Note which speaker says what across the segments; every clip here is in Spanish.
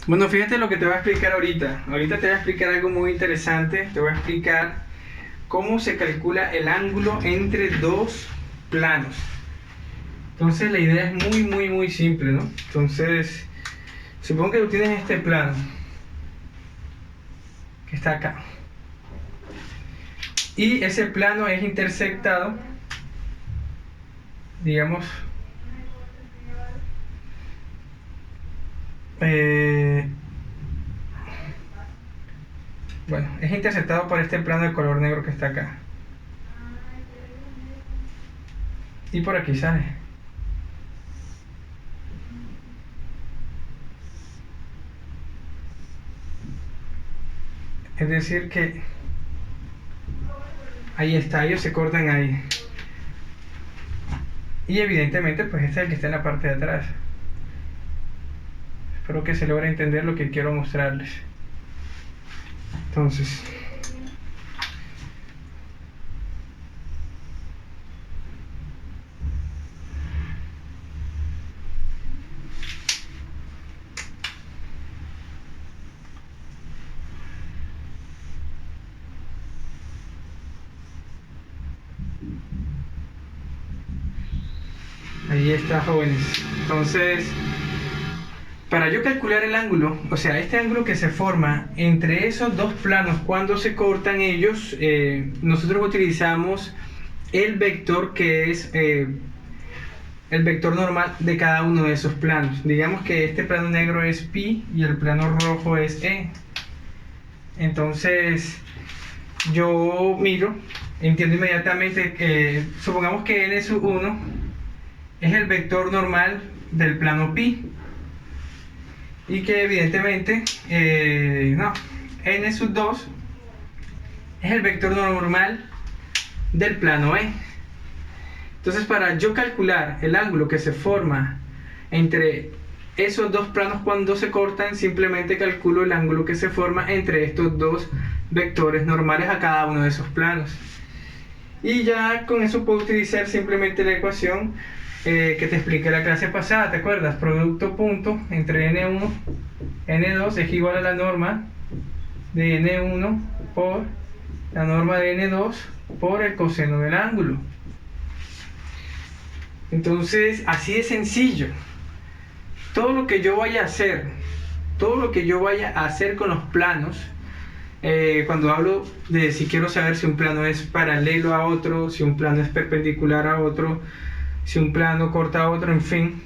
Speaker 1: Bueno, fíjate lo que te voy a explicar ahorita. Ahorita te voy a explicar algo muy interesante. Te voy a explicar cómo se calcula el ángulo entre dos planos. Entonces la idea es muy simple, ¿no? Entonces, supongo que tú tienes este plano que está acá. Y ese plano es intersectado, digamos, bueno, es interceptado por este plano de color negro que está acá. Y por aquí sale. Es decir que ahí está, ellos se cortan ahí. Y evidentemente pues este es el que está en la parte de atrás. Espero que se logre entender lo que quiero mostrarles. Entonces, ahí está, jóvenes. Entonces, para yo calcular el ángulo, o sea, este ángulo que se forma entre esos dos planos cuando se cortan ellos, nosotros utilizamos el vector que es el vector normal de cada uno de esos planos. Digamos que este plano negro es pi y el plano rojo es e. Entonces, yo miro, entiendo inmediatamente que, supongamos que n sub 1 es el vector normal del plano pi. Y que evidentemente, n sub 2 es el vector normal del plano e. Entonces, para yo calcular el ángulo que se forma entre esos dos planos cuando se cortan, simplemente calculo el ángulo que se forma entre estos dos vectores normales a cada uno de esos planos. Y ya con eso puedo utilizar simplemente la ecuación que te expliqué la clase pasada, ¿te acuerdas? Producto punto entre n1, n2 es igual a la norma de n1 por la norma de n2 por el coseno del ángulo. Entonces, así de sencillo. Todo lo que yo vaya a hacer, todo lo que yo vaya a hacer con los planos, cuando hablo de si quiero saber si un plano es paralelo a otro, si un plano es perpendicular a otro, si un plano corta a otro, en fin,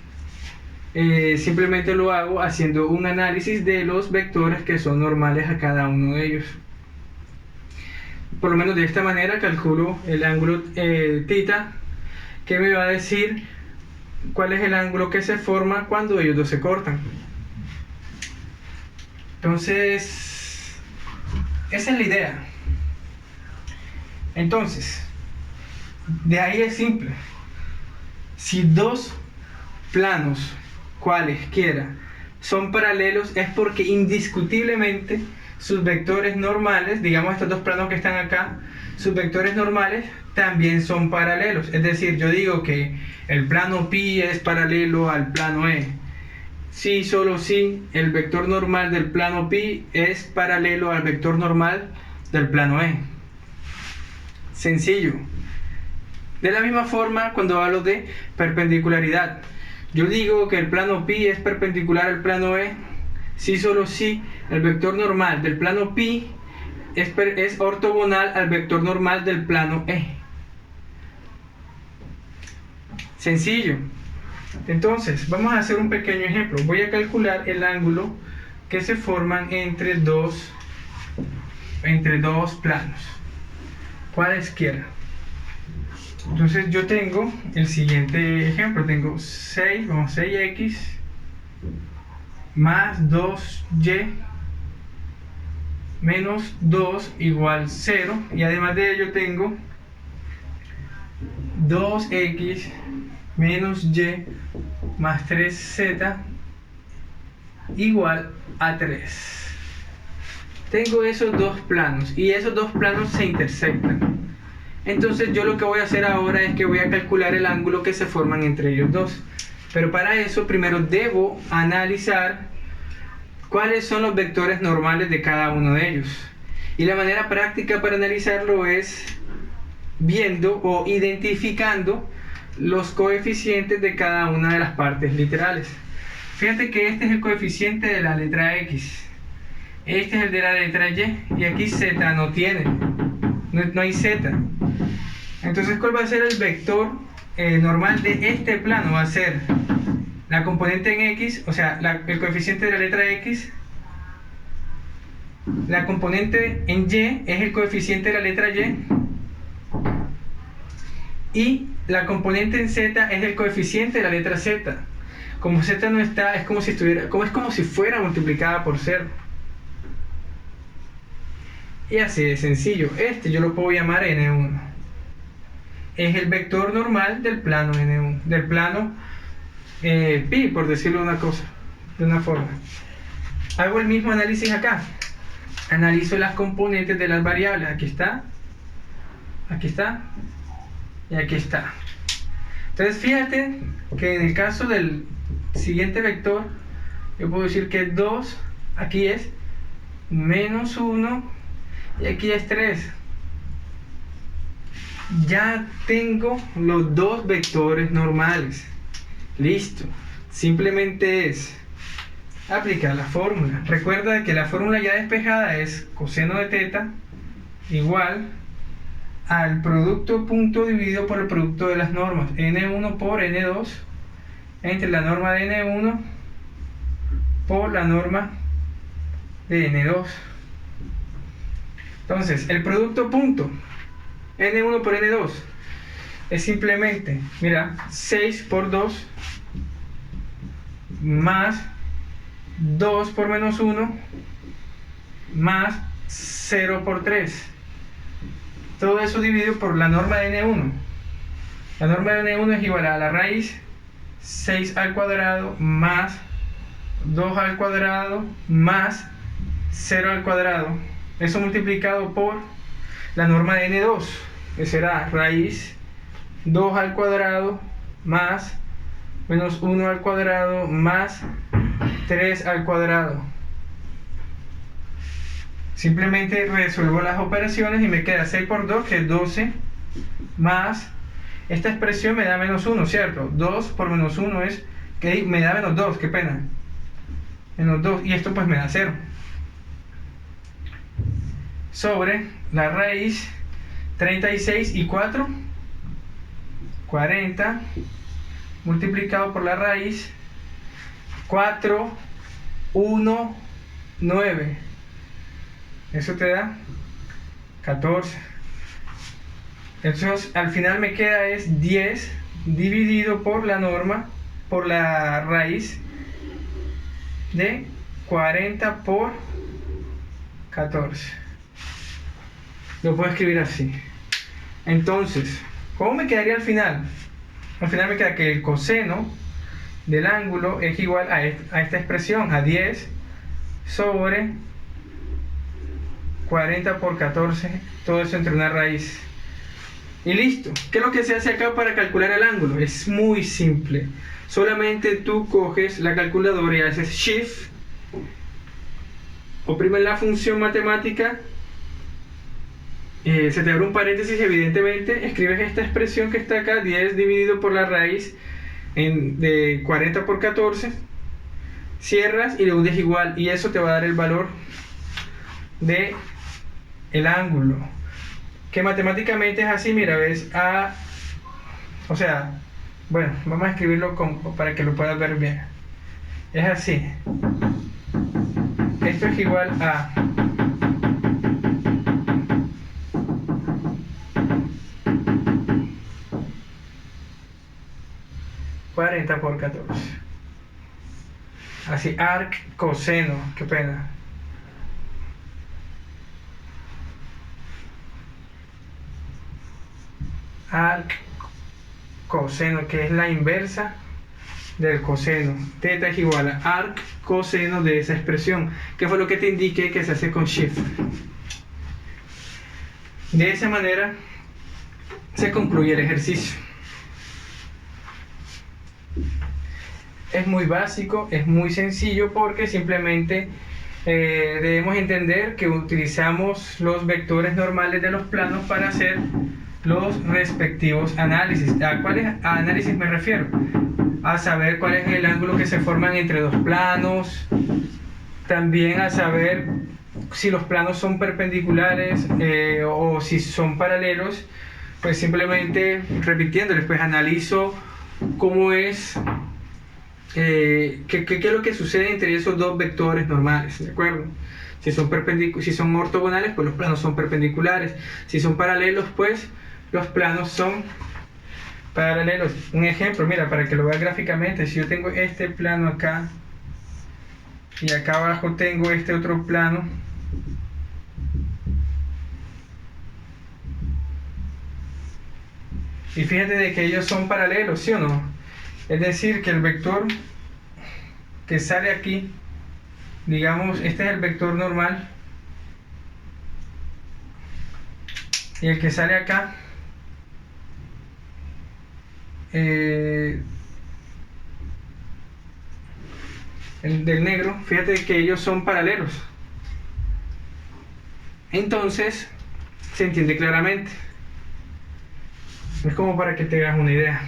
Speaker 1: simplemente lo hago haciendo un análisis de los vectores que son normales a cada uno de ellos. Por lo menos de esta manera calculo el ángulo θ, que me va a decir cuál es el ángulo que se forma cuando ellos dos se cortan. Entonces, esa es la idea. Entonces, de ahí es simple. Si dos planos, cualesquiera, son paralelos, es porque indiscutiblemente sus vectores normales, digamos estos dos planos que están acá, sus vectores normales también son paralelos. Es decir, yo digo que el plano pi es paralelo al plano e. Si, solo si el vector normal del plano pi es paralelo al vector normal del plano e. Sencillo. De la misma forma, cuando hablo de perpendicularidad, yo digo que el plano pi es perpendicular al plano e si solo si el vector normal del plano pi es ortogonal al vector normal del plano e. Sencillo. Entonces, vamos a hacer un pequeño ejemplo. Voy a calcular el ángulo que se forman entre dos planos, cualesquiera. Entonces yo tengo el siguiente ejemplo, tengo 6x más 2y menos 2 igual 0, y además de ello tengo 2x menos y más 3z igual a 3. Tengo esos dos planos y esos dos planos se intersectan. Entonces yo lo que voy a hacer ahora es que voy a calcular el ángulo que se forman entre ellos dos. Pero para eso primero debo analizar cuáles son los vectores normales de cada uno de ellos. Y la manera práctica para analizarlo es viendo o identificando los coeficientes de cada una de las partes literales. Fíjate que este es el coeficiente de la letra X, este es el de la letra Y, y aquí Z no tiene, no hay Z. Entonces, ¿cuál va a ser el vector normal de este plano? Va a ser la componente en X, o sea, el coeficiente de la letra X. La componente en Y es el coeficiente de la letra Y. Y la componente en Z es el coeficiente de la letra Z. Como Z no está, es como si fuera multiplicada por 0. Y así de sencillo. Este yo lo puedo llamar N1. Es el vector normal del plano N1, del plano pi, por decirlo de una forma. Hago el mismo análisis acá. Analizo las componentes de las variables. Aquí está y aquí está. Entonces fíjate que en el caso del siguiente vector, yo puedo decir que 2 aquí es menos 1 y aquí es 3. Ya tengo los dos vectores normales. Listo. Simplemente es aplicar la fórmula. Recuerda que la fórmula ya despejada es coseno de teta igual al producto punto dividido por el producto de las normas, N1 por N2, entre la norma de N1 por la norma de N2. Entonces, el producto punto N1 por N2 es simplemente, mira, 6 por 2 más 2 por menos 1 más 0 por 3. Todo eso dividido por la norma de N1. La norma de N1 es igual a la raíz 6 al cuadrado más 2 al cuadrado más 0 al cuadrado. Eso multiplicado por la norma de N2, que será raíz 2 al cuadrado más menos 1 al cuadrado más 3 al cuadrado. Simplemente resuelvo las operaciones y me queda 6 por 2, que es 12, más esta expresión me da menos 1, ¿cierto? 2 por menos 1 es, que me da menos 2, qué pena. Menos 2, y esto pues me da 0. Sobre la raíz 36 y 4, 40, multiplicado por la raíz 4, 1, 9. Eso te da 14. Entonces al final me queda es 10 dividido por la norma, por la raíz de 40 por 14. Lo puedo escribir así. Entonces, ¿cómo me quedaría al final? Al final me queda que el coseno del ángulo es igual a esta expresión, a 10 sobre 40 por 14, todo eso entre una raíz. Y listo. ¿Qué es lo que se hace acá para calcular el ángulo? Es muy simple. Solamente tú coges la calculadora y haces Shift, oprimes la función matemática, se te abre un paréntesis, evidentemente, escribes esta expresión que está acá, 10 dividido por la raíz de 40 por 14, cierras y le hundes igual, y eso te va a dar el valor de el ángulo, que matemáticamente es así. Mira, ves o sea, bueno, vamos a escribirlo para que lo puedas ver bien. Es así. Esto es igual a 40 por 14. Así, arc coseno, qué pena. Arc coseno, que es la inversa del coseno. Teta es igual a arc coseno de esa expresión, que fue lo que te indiqué que se hace con Shift. De esa manera se concluye el ejercicio. es muy básico, es muy sencillo, porque simplemente debemos entender que utilizamos los vectores normales de los planos para hacer los respectivos análisis. ¿A cuáles análisis me refiero? A saber cuál es el ángulo que se forman entre dos planos, también a saber si los planos son perpendiculares o si son paralelos. Pues simplemente repitiéndoles, pues analizo cómo es, qué es lo que sucede entre esos dos vectores normales, ¿de acuerdo? Si son ortogonales, pues los planos son perpendiculares. Si son paralelos, pues los planos son paralelos. Un ejemplo, mira, para que lo veas gráficamente, si yo tengo este plano acá y acá abajo tengo este otro plano, y fíjate de que ellos son paralelos, ¿sí o no? Es decir, que el vector que sale aquí, digamos, este es el vector normal, y el que sale acá, el del negro, fíjate que ellos son paralelos. Entonces, se entiende claramente. Es como para que te hagas una idea.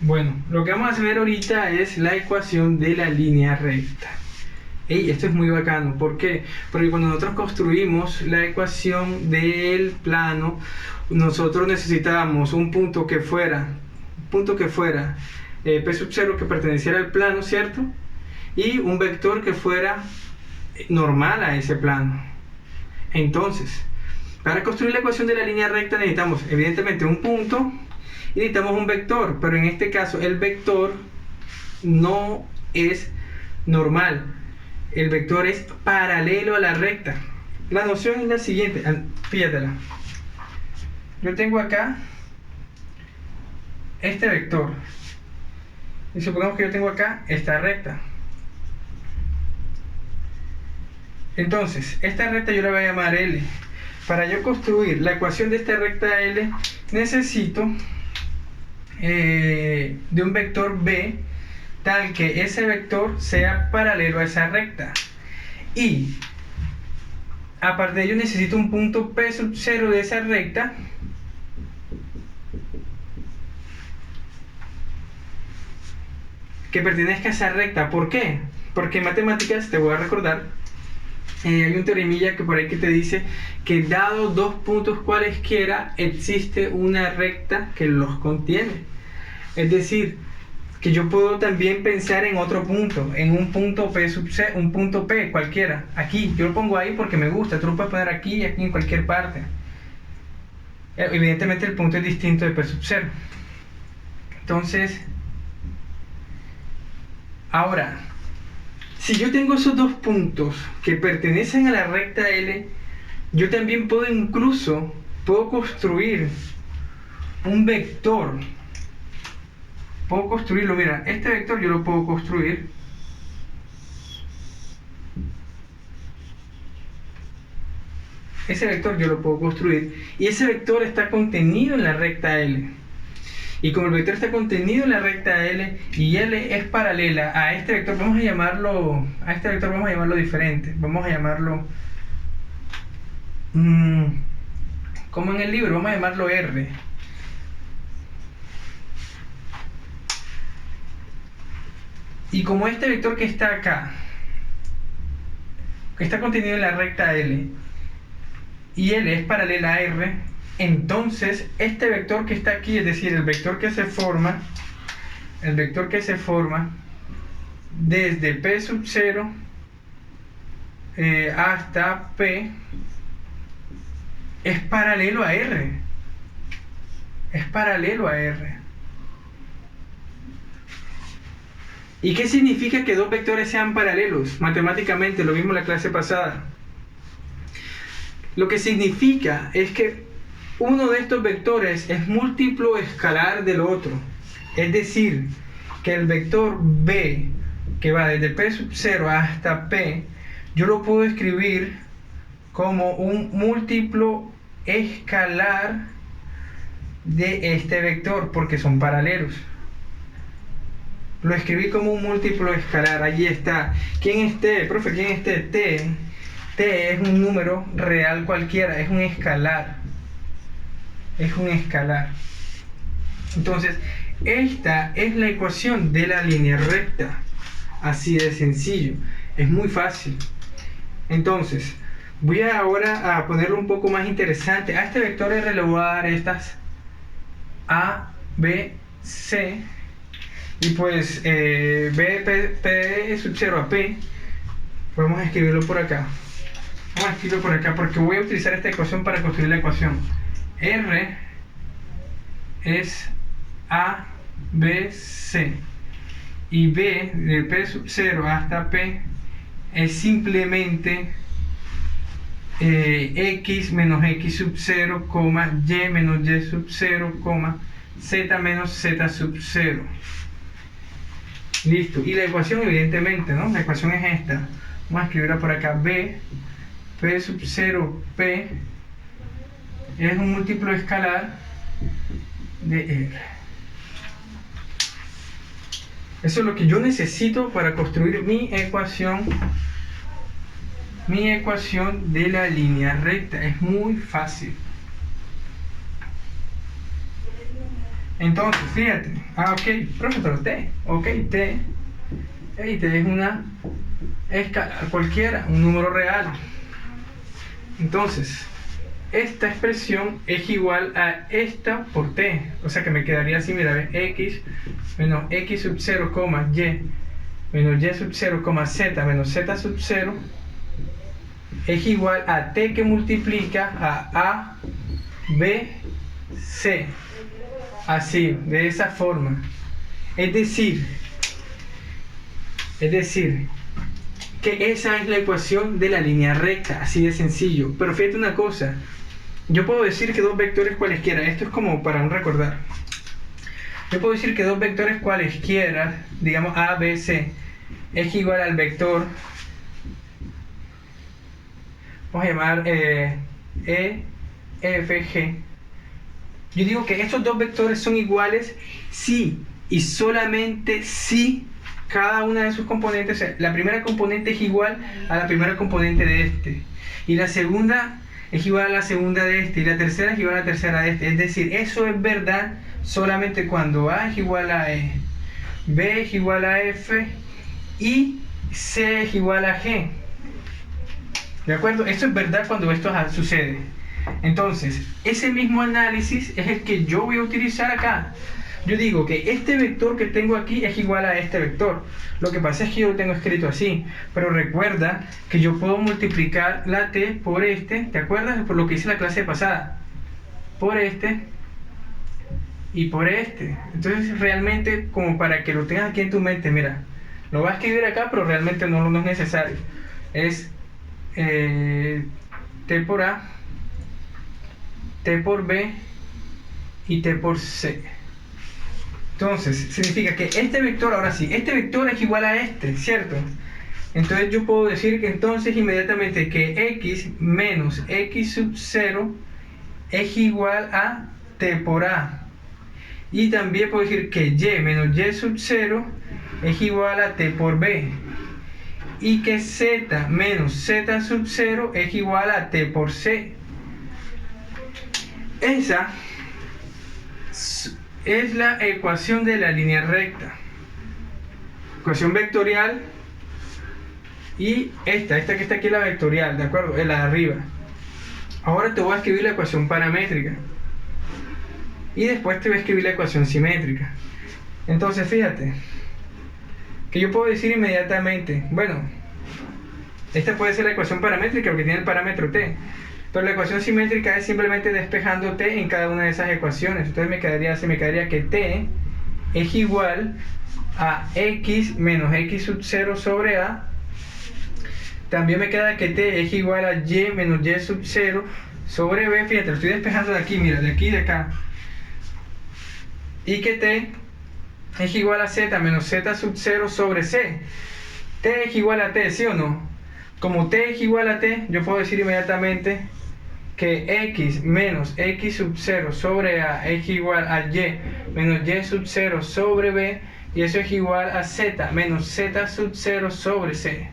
Speaker 1: Bueno, lo que vamos a ver ahorita es la ecuación de la línea recta. Ey, esto es muy bacano. ¿Por qué? Porque cuando nosotros construimos la ecuación del plano, nosotros necesitábamos un punto que fuera P sub 0 que perteneciera al plano, ¿cierto? Y un vector que fuera normal a ese plano. Entonces, para construir la ecuación de la línea recta necesitamos evidentemente un punto y necesitamos un vector, pero en este caso el vector no es normal, el vector es paralelo a la recta. La noción es la siguiente, fíjatela. Yo tengo acá este vector y supongamos que yo tengo acá esta recta. Entonces, esta recta yo la voy a llamar L. Para yo construir la ecuación de esta recta L, necesito de un vector B tal que ese vector sea paralelo a esa recta. Y aparte de ello necesito un punto P sub 0 de esa recta que pertenezca a esa recta. ¿Por qué? Porque en matemáticas, te voy a recordar, hay un teoremilla que por ahí que te dice que dado dos puntos cualesquiera existe una recta que los contiene. Es decir, que yo puedo también pensar en otro punto, en un punto P sub 0, un punto P cualquiera. Aquí, yo lo pongo ahí porque me gusta. Tú lo puedes poner aquí y aquí en cualquier parte. Evidentemente el punto es distinto de P sub 0. Entonces, ahora, si yo tengo esos dos puntos que pertenecen a la recta L, yo también puedo construir un vector. Puedo construirlo, mira, este vector yo lo puedo construir. Ese vector yo lo puedo construir. Y ese vector está contenido en la recta L. Y como el vector está contenido en la recta L y L es paralela a este vector, vamos a llamarlo diferente. Vamos a llamarlo como en el libro, vamos a llamarlo R. Y como este vector que está acá, que está contenido en la recta L y L es paralela a R, entonces este vector que está aquí, es decir, el vector que se forma desde P sub 0 hasta P, es paralelo a R. Es paralelo a R. ¿Y qué significa que dos vectores sean paralelos? Matemáticamente, lo vimos en la clase pasada. Lo que significa es que uno de estos vectores es múltiplo escalar del otro. Es decir, que el vector B, que va desde P sub 0 hasta P, yo lo puedo escribir como un múltiplo escalar de este vector, porque son paralelos. Lo escribí como un múltiplo escalar, allí está. ¿Quién es t? Profe, ¿quién es t? T es un número real cualquiera, es un escalar. Es un escalar. Entonces, esta es la ecuación de la línea recta. Así de sencillo. Es muy fácil. Entonces, voy ahora a ponerlo un poco más interesante. A este vector R le voy a dar estas A, B, C. Y pues B, P sub 0 a P. Podemos escribirlo por acá. Vamos a escribirlo por acá porque voy a utilizar esta ecuación para construir la ecuación. R es A, B, C. Y B de P sub 0 hasta P es simplemente X menos X sub 0, Y menos Y sub 0, Z menos Z sub 0. Listo. Y la ecuación, evidentemente, ¿no? La ecuación es esta. Vamos a escribirla por acá. B, P sub 0, P es un múltiplo escalar de R. Eso es lo que yo necesito para construir mi ecuación de la línea recta. Es muy fácil. Entonces, fíjate. Ok, profe, pero T. Ok, T. Y T es una escalar cualquiera, un número real. Entonces, esta expresión es igual a esta por T. O sea que me quedaría así, mira, X menos X sub 0, Y menos Y sub 0, Z menos Z sub 0 es igual a T que multiplica a B, C. Así, de esa forma. Es decir, que esa es la ecuación de la línea recta, así de sencillo. Pero fíjate una cosa, yo puedo decir que dos vectores cualesquiera, esto es como para un recordar. Yo puedo decir que dos vectores cualesquiera, digamos A, B, C, es igual al vector, vamos a llamar E, F, G. Yo digo que estos dos vectores son iguales si y solamente si cada una de sus componentes, o sea, la primera componente es igual a la primera componente de este, y la segunda es igual a la segunda de este, y la tercera es igual a la tercera de este. Es decir, eso es verdad solamente cuando A es igual a E, B es igual a F y C es igual a G. ¿De acuerdo? Esto es verdad cuando esto sucede. Entonces, ese mismo análisis es el que yo voy a utilizar acá. Yo digo que este vector que tengo aquí es igual a este vector. Lo que pasa es que yo lo tengo escrito así. Pero recuerda que yo puedo multiplicar la t por este. ¿Te acuerdas? Por lo que hice la clase pasada. Por este y por este. Entonces realmente, como para que lo tengas aquí en tu mente, mira, lo vas a escribir acá, pero realmente no es necesario. Es t por A, t por B y t por C. Entonces, significa que este vector, ahora sí, este vector es igual a este, ¿cierto? Entonces yo puedo decir que entonces inmediatamente que x menos x sub 0 es igual a t por A. Y también puedo decir que y menos y sub 0 es igual a t por B. Y que z menos z sub 0 es igual a t por C. Esa es la ecuación de la línea recta. Ecuación vectorial. Y esta que está aquí, la vectorial, ¿de acuerdo? Es la de arriba. Ahora te voy a escribir la ecuación paramétrica. Y después te voy a escribir la ecuación simétrica. Entonces, fíjate. Que yo puedo decir inmediatamente, bueno, esta puede ser la ecuación paramétrica porque tiene el parámetro t. Pero la ecuación simétrica es simplemente despejando t en cada una de esas ecuaciones. Entonces me quedaría que t es igual a x menos x sub 0 sobre a. También me queda que t es igual a y menos y sub 0 sobre b. Fíjate, lo estoy despejando de aquí, mira, de aquí y de acá. Y que t es igual a z menos z sub 0 sobre c. T es igual a t, ¿sí o no? como t es igual a t, yo puedo decir inmediatamente que x menos x sub 0 sobre a es igual a y menos y sub 0 sobre b, y eso es igual a z menos z sub 0 sobre c.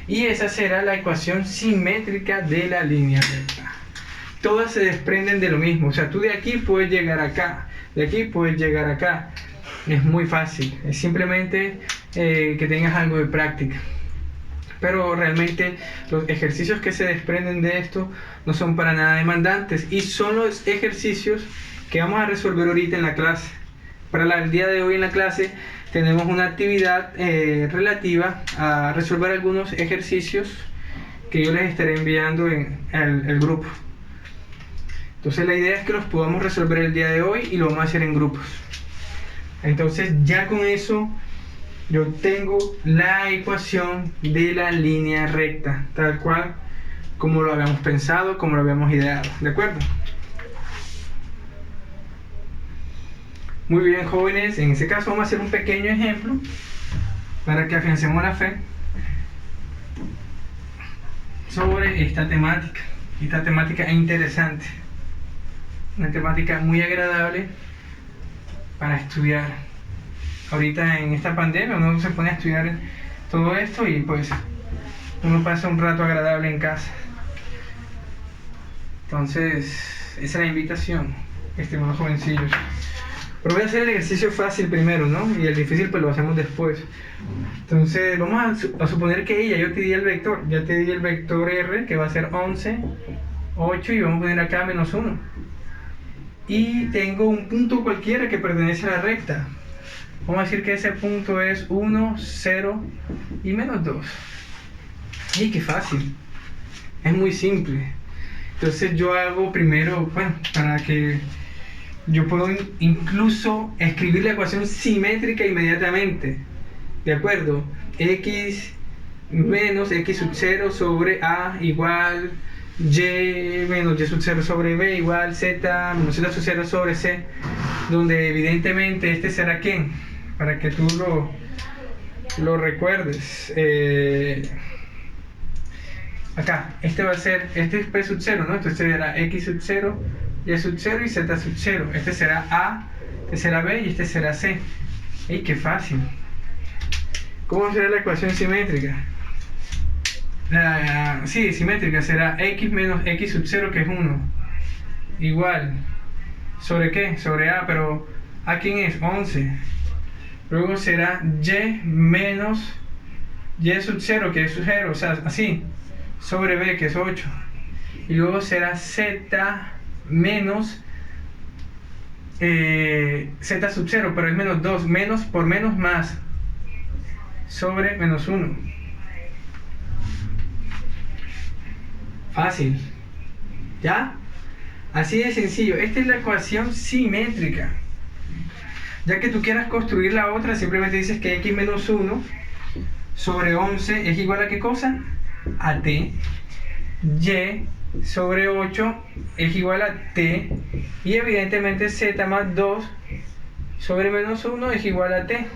Speaker 1: Y esa será la ecuación simétrica de la línea recta. Todas se desprenden de lo mismo, o sea, tú de aquí puedes llegar acá, de aquí puedes llegar acá. Es muy fácil, es simplemente que tengas algo de práctica. Pero realmente los ejercicios que se desprenden de esto no son para nada demandantes y son los ejercicios que vamos a resolver ahorita en la clase. Para el día de hoy en la clase tenemos una actividad relativa a resolver algunos ejercicios que yo les estaré enviando en el grupo. Entonces la idea es que los podamos resolver el día de hoy y lo vamos a hacer en grupos. Entonces ya con eso yo tengo la ecuación de la línea recta, tal cual como lo habíamos pensado, como lo habíamos ideado, ¿de acuerdo? Muy bien, jóvenes, en este caso vamos a hacer un pequeño ejemplo para que afiancemos la fe sobre esta temática. Esta temática es interesante, una temática muy agradable para estudiar. Ahorita en esta pandemia uno se pone a estudiar todo esto y pues uno pasa un rato agradable en casa. Entonces esa es la invitación, estimados jovencillos. Pero voy a hacer el ejercicio fácil primero, ¿no? Y el difícil pues lo hacemos después. Entonces vamos a suponer que ya yo te di el vector, ya te di el vector r, que va a ser 11, 8, y vamos a poner acá menos 1. Y tengo un punto cualquiera que pertenece a la recta. Vamos a decir que ese punto es 1, 0 y menos 2. ¡Y qué fácil! Es muy simple. Entonces yo hago primero, bueno, para que yo puedo incluso escribir la ecuación simétrica inmediatamente. ¿De acuerdo? X menos x sub 0 sobre a igual y menos y sub 0 sobre b igual z menos z sub 0 sobre c, donde evidentemente este será ¿quién? Para que tú lo recuerdes. Acá, este va a ser, este es p sub 0, ¿no? Entonces será x sub 0, y sub 0 y z sub 0. Este será a, este será b y este será c. ¡Ey, qué fácil! ¿Cómo será la ecuación simétrica? Sí, simétrica será x menos x sub 0, que es 1, igual, ¿sobre qué? Sobre a, pero ¿a quién es? 11. Luego será y menos y sub 0, que es 0, o sea, así, sobre b, que es 8. Y luego será z menos z sub 0, pero es menos 2, menos por menos más, sobre menos 1. Fácil, ¿ya? Así de sencillo. Esta es la ecuación simétrica. Ya que tú quieras construir la otra, simplemente dices que x menos 1 sobre 11 es igual a ¿qué cosa? A t. Y sobre 8 es igual a t. Y evidentemente z más 2 sobre menos 1 es igual a t.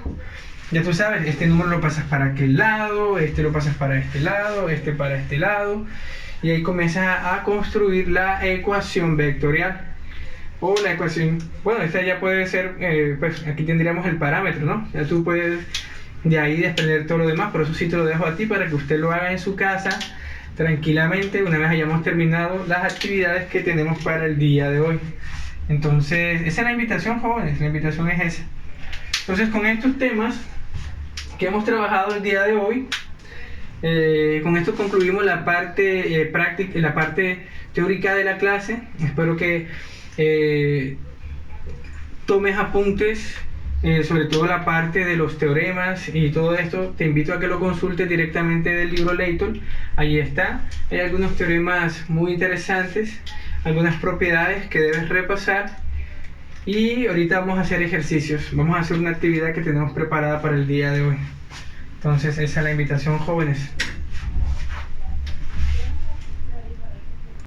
Speaker 1: Ya tú sabes, este número lo pasas para aquel lado, este lo pasas para este lado, este para este lado. Y ahí comienzas a construir la ecuación vectorial. O la ecuación, bueno, esta ya puede ser, pues aquí tendríamos el parámetro, ¿no? Ya tú puedes de ahí desprender todo lo demás, pero eso sí te lo dejo a ti para que usted lo haga en su casa tranquilamente una vez hayamos terminado las actividades que tenemos para el día de hoy. Entonces, esa es la invitación, jóvenes, la invitación es esa. Entonces, con estos temas que hemos trabajado el día de hoy, con esto concluimos la parte práctica y la parte teórica de la clase. Espero que tomes apuntes, sobre todo la parte de los teoremas y todo esto. Te invito a que lo consultes directamente del libro Layton. Ahí está, hay algunos teoremas muy interesantes, algunas propiedades que debes repasar. Y ahorita vamos a hacer ejercicios, vamos a hacer una actividad que tenemos preparada para el día de hoy. Entonces esa es la invitación, jóvenes.